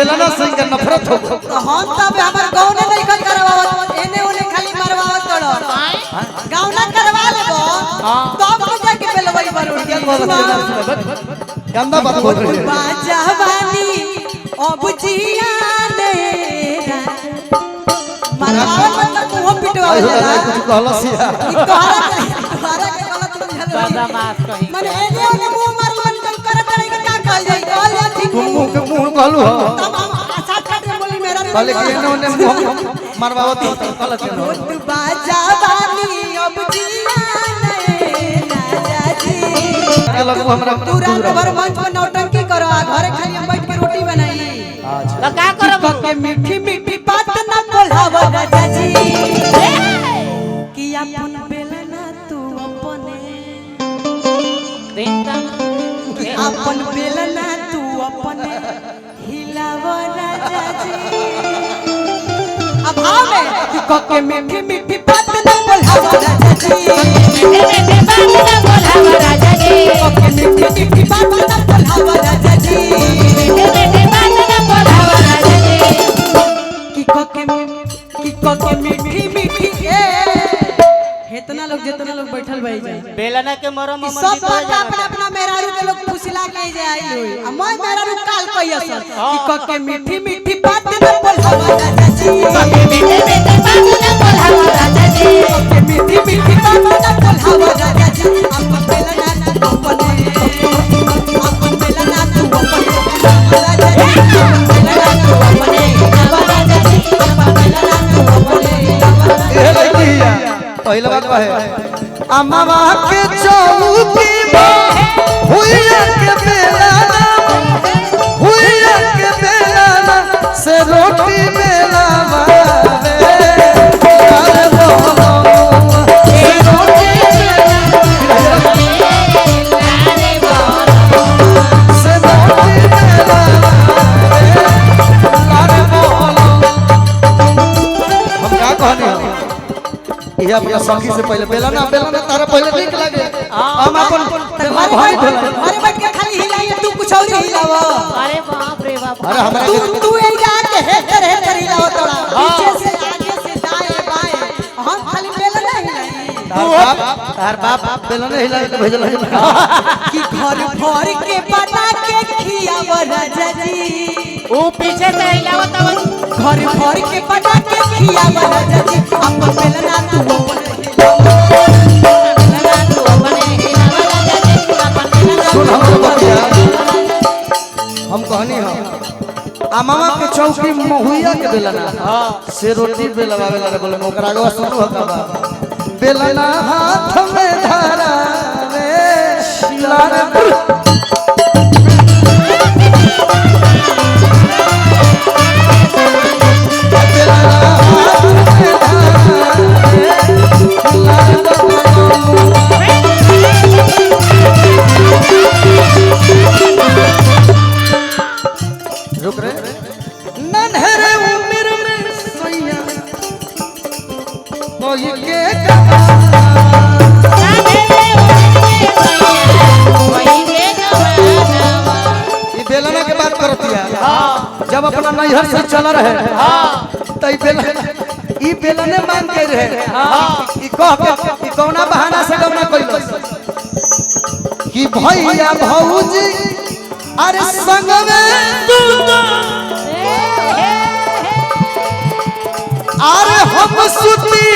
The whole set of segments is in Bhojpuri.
बेलना से इनका नफरत हो तो हम तब हमर गांव ने नहीं करवावत एने ओने खाली मारवावत तोड़ गांव ना करवा लेबो तब तो जाके बेलवई बरोड़ गंदा बात बोल रही है बाजावानी अब जियाने मारवावत मतलब मुंह पिटवावला कुछ कहला सिया तोहरा के गलत बुझल दादा माफ कहीं माने एने ओने मुंह मारवन कर करे के का कहल जाई कहल जा ठीक मुंह के मुंह कहलू हो तब हम साथ काट बोली मेरा कहले कि एने ओने मारवावत गलत है बाजावानी अब जियाने राजा जी लगू हमरा तू रात भर मंच पर नौटंकी करो घरे खाली हम बैठ के रोटी बनाई तो का करब के मीठी मीठी बात ना बोलाव राजा जी कि अपन बेलना तू अपने अपन बेलना तू अपने हिलाव राजा जी अब आओ में के मीठी मीठी बात ना बोलाव राजा जी मीठी बात ना बोलाव राजा जी के मीठी मीठी बात ना बोलाव राजा जी मीठी बात ना बोलाव राजा जी कि के मीठी मीठी इतना लोग जितना लोग बैठल भाई जाए बेलना के मरम सब बात अपना अपना मेहरारू के लोग फुसला के जाई होई आ मैं मेहरारू काल कहिया सर कि के मीठी मीठी बात ना बोलाव राजा जी मीठी मीठी बात ना बोलाव राजा जी मीठी मीठी बात ना बोलाव राजा जी अपन बेलना तू अपने अपन बेलना तू अपने राजा जी अपन बेलना तू अपने राजा जी अपन बेलना तू अपने ए लइकिया पहला बात कहे अम्मा के चौकी में हुइया के बेलाना से रोटी बेलावा ये अपना सखी से पहले बेलना तारा पहले ठीक लगे हम अपन भाई भोला अरे बैठ के खाली हिलाई तू कुछ और हिलाव अरे बाप रे बाप अरे हमरा तू ए जाके हे कर हिलाव तोड़ा पीछे से आगे से दाएं बाएं हम खाली बेलना हिलाई तार बाप बेलना हिला के भेजल कि घर भर के बना के खियाव राजा जी ओ पीछे से हिलावत घर भर के बना के खियाव राजा जी अपन बेलना तू सुन हमरो बतिया हम कहनी हम मामा के चौकी महुइया के बेलना से रोटी बेलवावे ला बोले ओकरा आगे सुनु होता बा बेलना हाथ में धरा रे लार रुक रे नन्हरे उम्र में सैया कोई के ये बेलना के बात करतिया जब अपना नैहर से चल रहे तो ई बेलने मांग के रहे ई कह के ई कौना बहाना से गौना कइलो कि भैया भौजी अरे संग में अरे हम सुती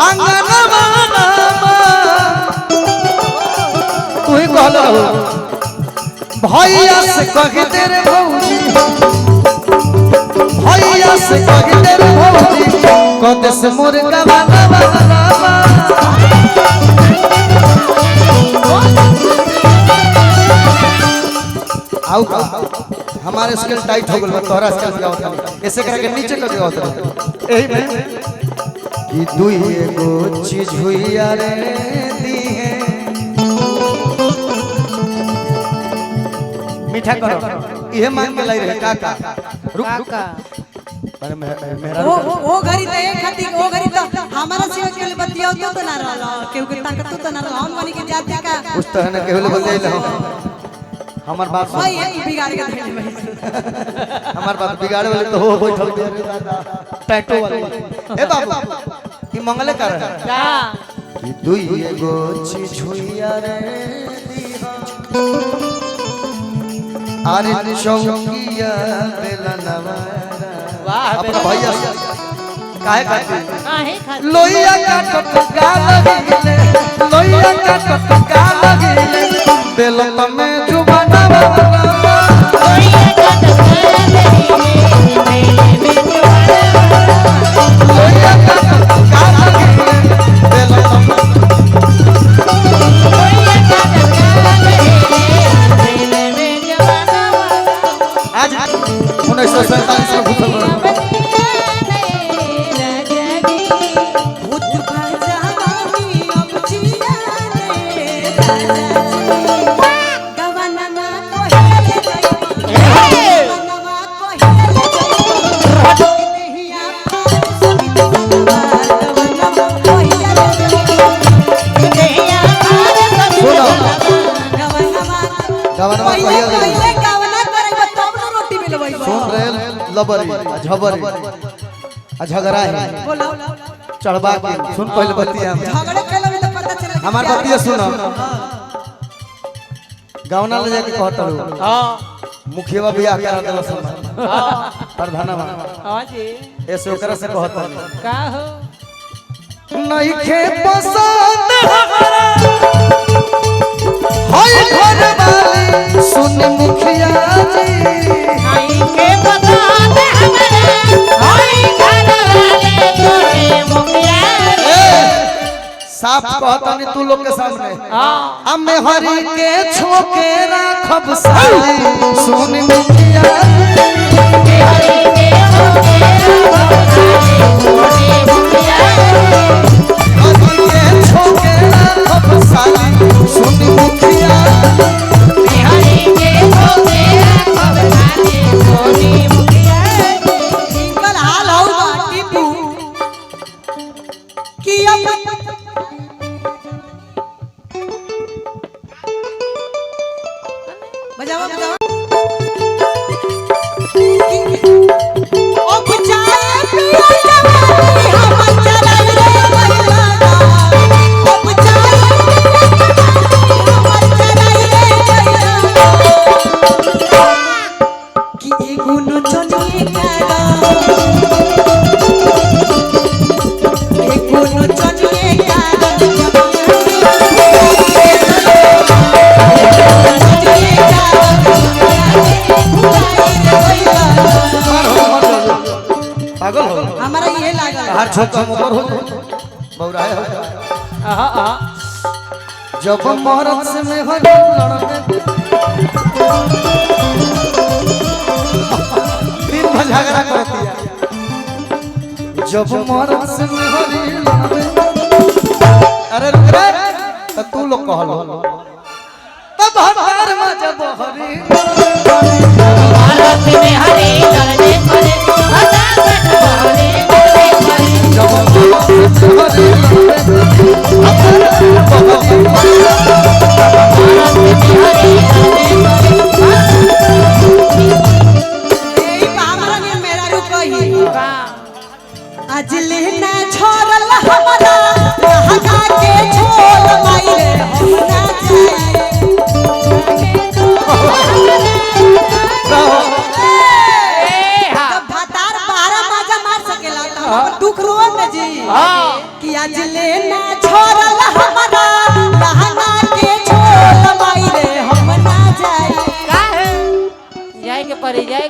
अंगनवा तू ही कहल रहो भैया से कह दे रे भौजी भैया से कह दे रे भौजी कद से मुर्गा बनवा आउ हमारे स्केल टाइट हो गल तोरा स्केल क्या होता ऐसे करके नीचे कर दिया होता यही में कि दुई एगो चीज हुई रे दी है मीठा करो ये मांग के लाई रहे काका रुक अरे मेरा वो घरी तो एक खाती वो घरी तो हमारा सेवा के लिए बतियाओ तो ना रहला क्योंकि ताकत तो ना रहला हम बनी के जाति का उस तरह ने केहले बतियाइल हमर बात भाई ये बिगाड़ के देले भाई हमार बात बिगाड़े वाले तो हो बैठल टैटू वाले ए बाबू ई मंगले कर का कि दुई एगो छिछुइया रे दीहा आरे चौकिया बेलनवा वाह अपना भैया काहे खाती काहे खाती लोइया काटत गाल गिले लोइया काटत गाल गिले बेलत में जुबानवा लोइया काटत गाल गिले बेले में जुबानवा लोइया काटत गाल गिले बेलत में लोइया काटत गाल गिले बेले में जुबानवा आज 1947 में घुसल भूत भजानी अब जिया रे राजा जी गवनमा कोहिले गवनमा कोहिले देहिया गवनमा कोहिले देहिया सुनो गवनमा गवनमा कहिया कोहिले गवना करब तब न रोटी मिलबै सुन रे लबरी झबरी झगड़ा है बोलो चढ़वा के सुन पहले बतिया झगड़े केला में तो पता चला हमार बतिया सुनो गावना ले जाके कहता हूं हां मुखिया बियाह करा देला सब प्रधानवा हां जी ऐसे ओकरा से कहता का हो नहीं खे पसंद हमारा होय घर वाली सुन मुखिया जी आई के बता दे हमरे आई घर वाले तोरे मुखिया साफ कहता नहीं तू लोग के सामने हां हमें हरी के छोके राखब साली सुन मुखिया हरि के होके तोरे मुखिया हरी के छोके राखब साली सुन मुखिया हरि के होके अब साले तोरे मुखिया इनकर हाल हो बाटी तू कि अब बजाओ बजाओ ओ बुझाए पिया जवानी हम चला रे बलवाना ओ बुझाए हम चला रे बलवाना कि एगो न चलिए कागा एगो न चलिए कागा पागल हो हमारा ये लागल हर छोटा ऊपर हो बौराया हो आहा जब मरद से में हो लड़ने दिन भर झगड़ा करती है जब मरद से में हो लड़ने अरे रुक रे तो तू लोग कहलो तब हमार मजा बहरी भारत में हरे करने पड़े बता हरे बोले पड़े जब मरद से में हो लड़ने भारत में हरे करने पड़े यही हमरा ने मेरा रुकई वाह आज लेना छोड़ल हमरा हटा के छोड़ माइरे हम ना जाए तब भतार 12 बाजा मार सकेला त हम दुख रोन न जी कि आज लेना छोड़ल हमरा हटा के छोड़ माइरे हम ना जाए जाए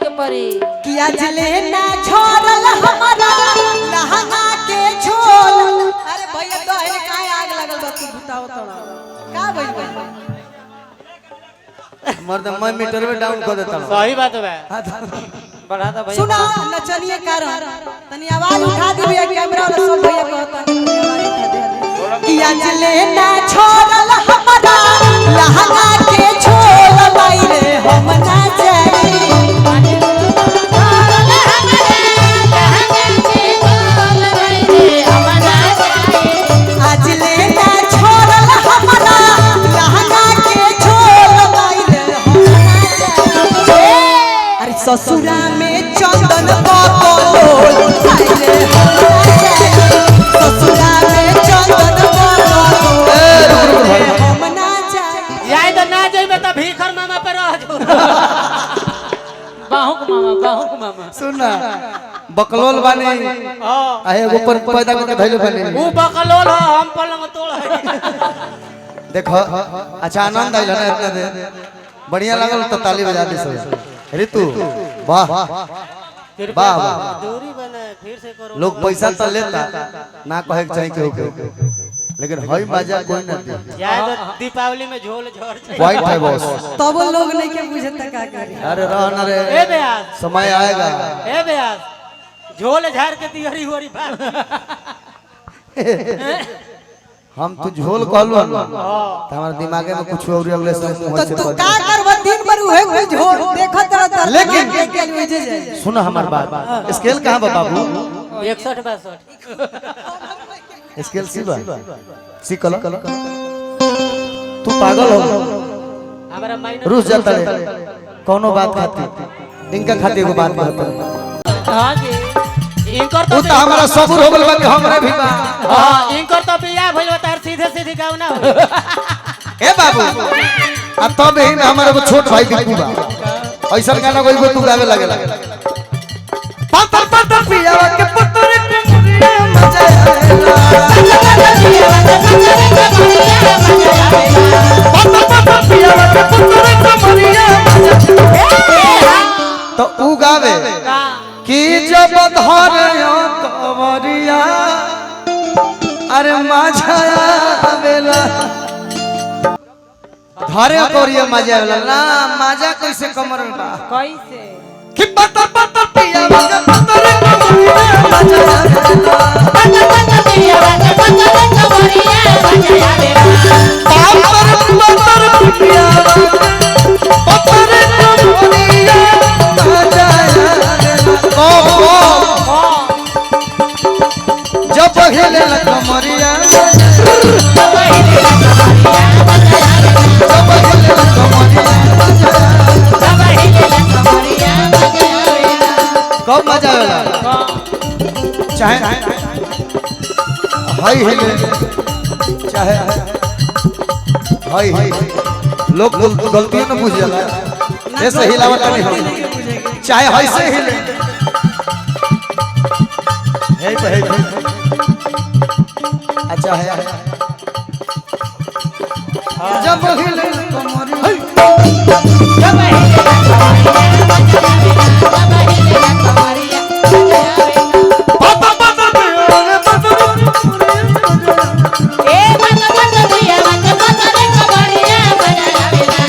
के परी कि आज लेना छोड़ल हमरा लहंगा के छोड़ अरे भैया तो है काहे आग लगल बा तू बताओ तोरा का भइल बा मर्द मैं मीटर में डाउन कर देता हूं सही बात है बढ़ा दो भैया सुना नचनिए कारण तनी आवाज उठा दी भैया कैमरा वाला सब भैया कहता तनी आवाज उठा दे कि आज लेना छोड़ल हमरा लहंगा के छोड़ माइरे हम ना जाई आज लेना छोड़ल हमरा लहंगा के छोड़ माइरे हम ना जाई अरे में चंदन बकलोल आइले हम ना जाए ससुरा में चंदन बकलोल आइले हम ना जाए याय तो ना जाइबे त भीखर मामा पे रह जो बाहुक मामा सुन ना बकलोल बानी आहे एगो पर पैदा करके धइले बानी ऊ बकलोल हो हम पलंग तोड़ है देखो अच्छा आनंद आइल ना इतना दे बढ़िया लागल तो ताली बजा दे सब ऋतु वाह वाह वाह दूरी बना फिर से करो लोग पैसा तो लेता ना कहे के चाहिए केहू लेकिन हई मजा कोई ना दे याय तो दीपावली में झोल झड़ जाए वाइट है बॉस तब लोग नहीं के बुझता का करी अरे रहना रे ए बेयास समय आएगा ए बेयास झोल झाड़ के दिहरी होरी बात हम तो झोल कहलू हम तो हमारे दिमागे में कुछ और अगले से मुंह से तो का करब दिन भर उहे कुछ झोर देखत रहत लेकिन- के लिए जाए सुनो हमार बात स्केल कहाँ बा बाबू 61 62 स्केल सिल्वा सिकल तू पागल हो हमारा माइनर रुस जाता रे कोनो बात खाती इनका खाती एगो बात कहता हां जी इनकर तू तो हमारा सबूर हो गल बा कि हमरे भी बा हां इनकर तो बियाह भइल तार सीधे सीधे गाँव ना हो ए बाबू आ तब ही में हमारे को छोट भाई दिखू बा ऐसा गाना कोई तू गावे लगे पातर पातर पियावा के पुत्र के मुरिया मजा तो ऊ गावे कि जब धरयो कवरिया अरे मजा आवेला धरे कवरिया मजा आवेला ना मजा कैसे कमर में बा कैसे कि पता पता पिया के पतर कवरिया मजा आवेला पातर पातर पिया पतर कवरिया मजा आवेला जब हिले कमरिया जब हिले कमरिया कब मजा आवेला चाहे हाई हिले चाहे हाई लोग गलतियों न बुझ जाला ऐसे हिलावत नहीं हो चाहे हाई से हिले है अच्छा है जब हिले कमरिया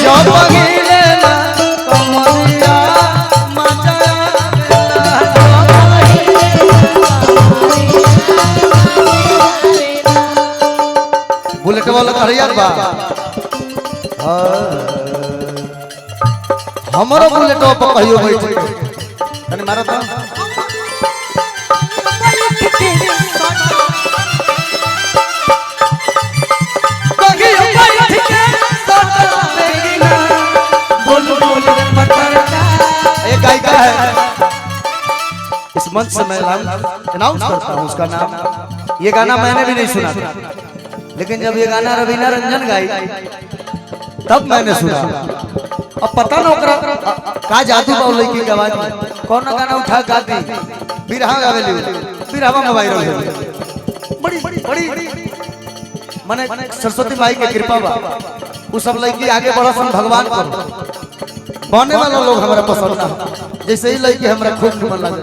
जब हिले कमरिया मजा बुलेट वाला हरियर बा हमरो बुलेट पर कहियो बैठ तने मारो तो कहियो बैठ के सदा बेगिना बोल बोल रे पत्थर ये गायिका है इस मंच से मैं अनाउंस करता हूँ उसका नाम ये गाना मैंने भी नहीं सुना था लेकिन जब ये गाना रवीना रंजन गाई तब मैंने सुना अब पता ना ओकरा का जादू बा लड़की के आवाज में कौन गाना उठा गा दी बिरहा गावेली बिरहा में वायरल हो बड़ी बड़ी माने सरस्वती माई के कृपा बा वो सब लड़की आगे बढ़सन भगवान पर बने वाला लोग हमरा पसंद ना जैसे ही लड़की हमरा खूब निमन लगे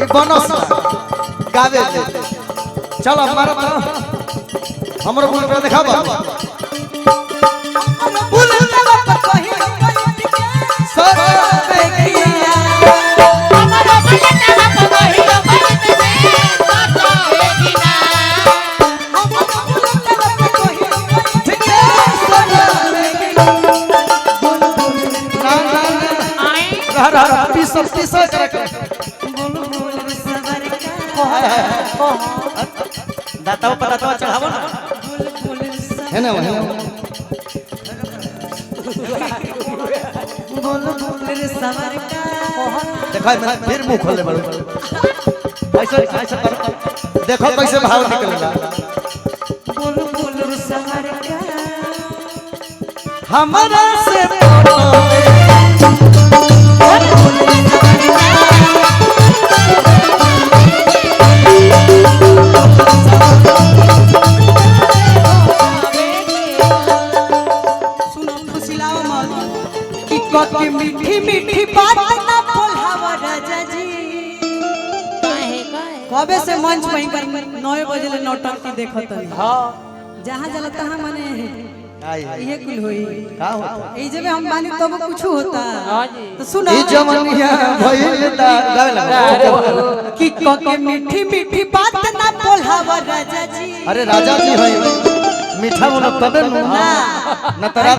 ये बनस गावे दे चल हमारा हमरो बोल के दिखाबा दाता पता तो चढ़ावो ना है ना बोल बोल रे सवर का देखा मैं फिर मुंह खोले बड़ो ऐसे ऐसे करो देखो कैसे भाव निकलेगा बुलबुल सवर का हमारा से सुनो फुसिलाओ मत कि कके मीठी मीठी बात ना बोलावा राजा जी कबे से मंच वहीं पर 9 बजे ले नौटंकी देखत हई हां जहां जला तहां माने ये कुल होई का होता ई जब हम बानी तब कुछ होता हां जी तो सुनो ई जवनिया भइल दा गावे लगा कि कके मीठी मीठी बात ना बोलावा राजा जी अरे राजा जी है मीठा बोलो तबे ना तरा